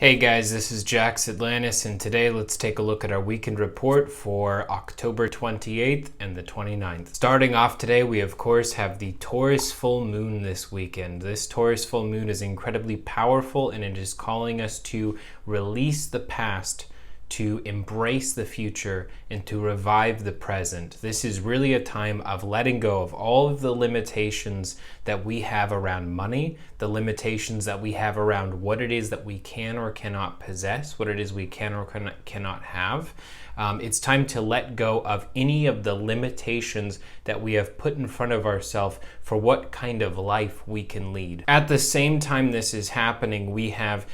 Hey guys, this is Jax Atlantis, and today let's take a look at our weekend report for October 28th and the 29th. Starting off today, we of course have the Taurus full moon this weekend. This Taurus full moon is incredibly powerful, and it is calling us to release the past, to embrace the future, and to revive the present. This is really a time of letting go of all of the limitations that we have around money, the limitations that we have around what it is that we can or cannot possess, what it is we can or cannot have. It's time to let go of any of the limitations that we have put in front of ourselves for what kind of life we can lead. At the same time this is happening, we have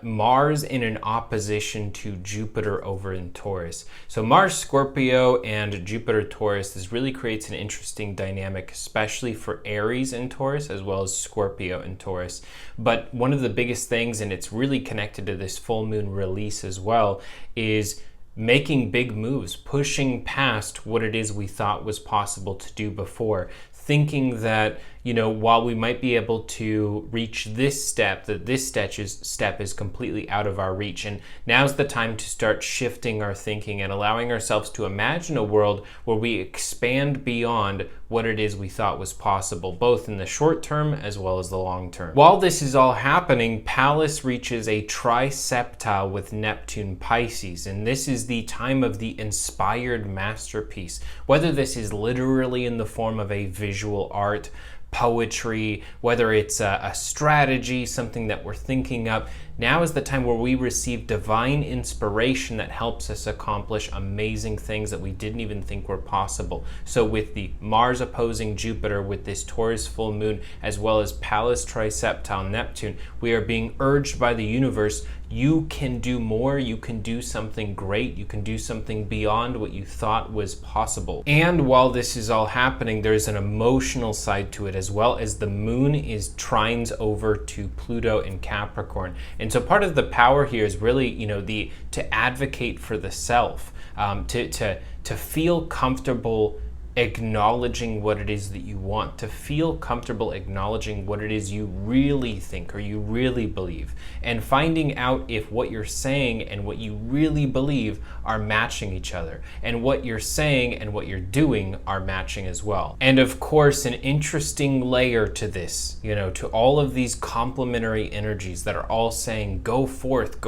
Mars in an opposition to Jupiter over in Taurus. So Mars Scorpio and Jupiter Taurus, this really creates an interesting dynamic, especially for Aries and Taurus, as well as Scorpio and Taurus. But one of the biggest things, and it's really connected to this full moon release as well, is making big moves, pushing past what it is we thought was possible to do before, thinking that, while we might be able to reach this step, that this step is completely out of our reach. And now's the time to start shifting our thinking and allowing ourselves to imagine a world where we expand beyond what it is we thought was possible, both in the short term as well as the long term. While this is all happening, Pallas reaches a triseptile with Neptune Pisces, and this is the time of the inspired masterpiece. Whether this is literally in the form of a visual art, poetry, whether it's a strategy, something that we're thinking up, now is the time where we receive divine inspiration that helps us accomplish amazing things that we didn't even think were possible. So with the Mars opposing Jupiter, with this Taurus full moon, as well as Pallas triseptile Neptune, we are being urged by the universe, you can do more, you can do something great, you can do something beyond what you thought was possible. And while this is all happening, there's an emotional side to it as well, as the moon is trines over to Pluto in Capricorn. And so part of the power here is really, to advocate for the self, to feel comfortable acknowledging what it is that you want, to feel comfortable acknowledging what it is you really think or you really believe, and finding out if what you're saying and what you really believe are matching each other, and what you're saying and what you're doing are matching as well. And of course, an interesting layer to this, to all of these complementary energies that are all saying, go forth,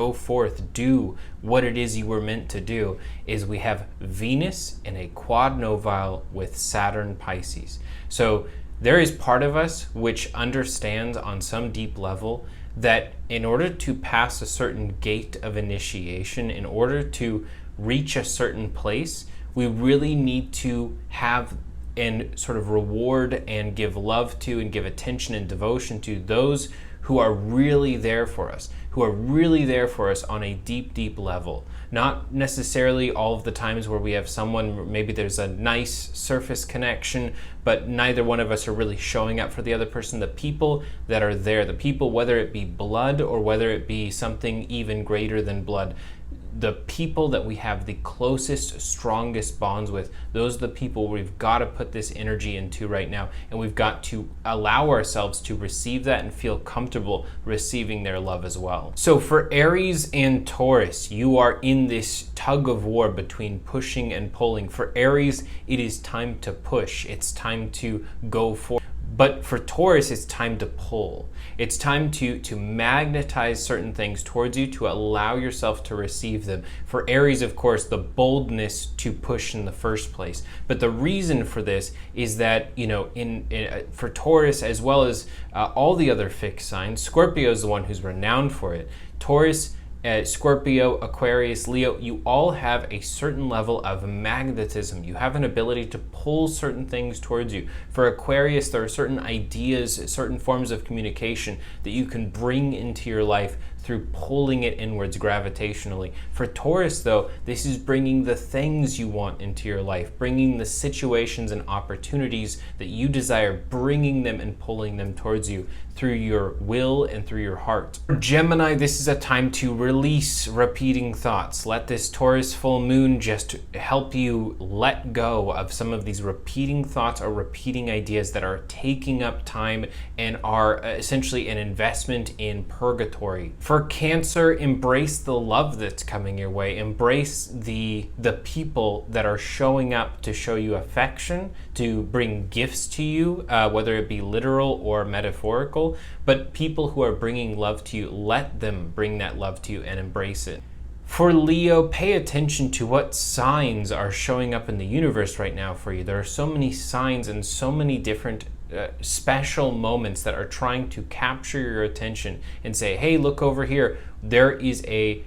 do what it is you were meant to do, is we have Venus in a quad novile with Saturn Pisces. So there is part of us which understands on some deep level that in order to pass a certain gate of initiation, in order to reach a certain place, we really need to have and sort of reward and give love to and give attention and devotion to those who are really there for us, on a deep, deep level. Not necessarily all of the times where we have someone, maybe there's a nice surface connection, but neither one of us are really showing up for the other person. The people that are there, the people, whether it be blood or whether it be something even greater than blood, the people that we have the closest, strongest bonds with, those are the people we've got to put this energy into right now, and we've got to allow ourselves to receive that and feel comfortable receiving their love as well. So for Aries and Taurus, you are in this tug of war between pushing and pulling. For Aries, it is time to push. It's time to go forward. But for Taurus, it's time to pull. It's time to magnetize certain things towards you, to allow yourself to receive them. For Aries, of course, the boldness to push in the first place. But the reason for this is that, for Taurus, as well as all the other fixed signs, Scorpio is the one who's renowned for it. Taurus, Scorpio, Aquarius, Leo, you all have a certain level of magnetism. You have an ability to pull certain things towards you. For Aquarius, there are certain ideas, certain forms of communication that you can bring into your life through pulling it inwards gravitationally. For Taurus, though, this is bringing the things you want into your life, bringing the situations and opportunities that you desire, bringing them and pulling them towards you through your will and through your heart. For Gemini, this is a time to release repeating thoughts. Let this Taurus full moon just help you let go of some of these repeating thoughts or repeating ideas that are taking up time and are essentially an investment in purgatory. For For Cancer, embrace the love that's coming your way. Embrace the people that are showing up to show you affection, to bring gifts to you, whether it be literal or metaphorical. But people who are bringing love to you, let them bring that love to you and embrace it. For Leo, pay attention to what signs are showing up in the universe right now for you. There are so many signs and so many different special moments that are trying to capture your attention and say, hey, look over here. There is a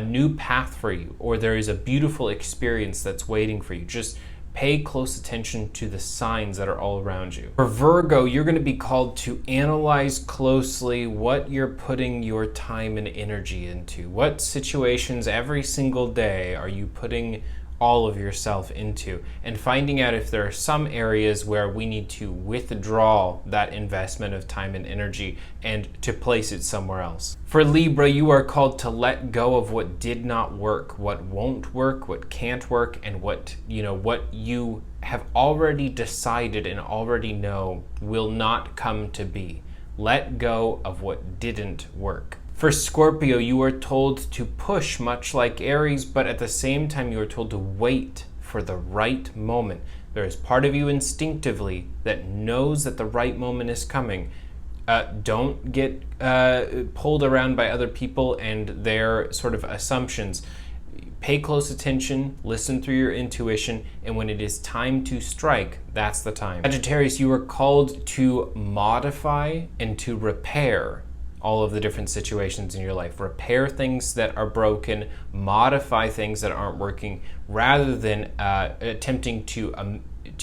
new path for you, or there is a beautiful experience that's waiting for you. Just pay close attention to the signs that are all around you. For Virgo, you're going to be called to analyze closely what you're putting your time and energy into. What situations every single day are you putting all of yourself into, and finding out if there are some areas where we need to withdraw that investment of time and energy and to place it somewhere else. For Libra, you are called to let go of what did not work, what won't work, what can't work, and what you have already decided and already know will not come to be. Let go of what didn't work. For Scorpio, you are told to push much like Aries, but at the same time you are told to wait for the right moment. There is part of you instinctively that knows that the right moment is coming. Don't get pulled around by other people and their sort of assumptions. Pay close attention, listen through your intuition, and when it is time to strike, that's the time. Sagittarius, you are called to modify and to repair all of the different situations in your life. Repair things that are broken, modify things that aren't working, rather than attempting to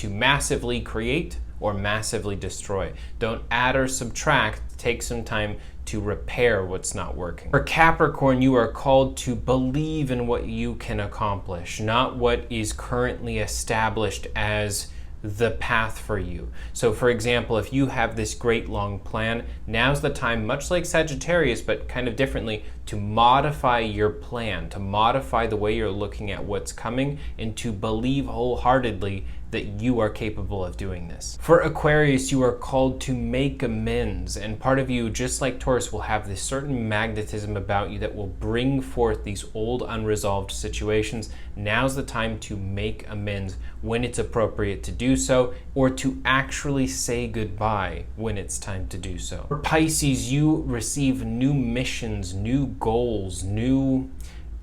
massively create or massively destroy. Don't add or subtract. Take some time to repair what's not working. For Capricorn, you are called to believe in what you can accomplish, not what is currently established as the path for you. So for example, if you have this great long plan, now's the time, much like Sagittarius, but kind of differently, to modify your plan, to modify the way you're looking at what's coming, and to believe wholeheartedly that you are capable of doing this. For Aquarius, you are called to make amends, and part of you, just like Taurus, will have this certain magnetism about you that will bring forth these old unresolved situations. Now's the time to make amends when it's appropriate to do so, or to actually say goodbye when it's time to do so. For Pisces, you receive new missions, new goals, new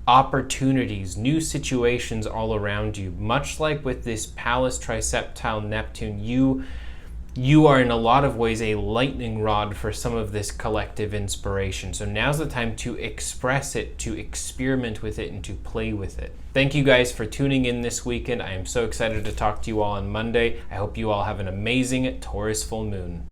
opportunities, new situations all around you. Much like with this Pallas Triseptile Neptune, you are in a lot of ways a lightning rod for some of this collective inspiration. So now's the time to express it, to experiment with it, and to play with it. Thank you guys for tuning in this weekend. I am so excited to talk to you all on Monday. I hope you all have an amazing Taurus full moon.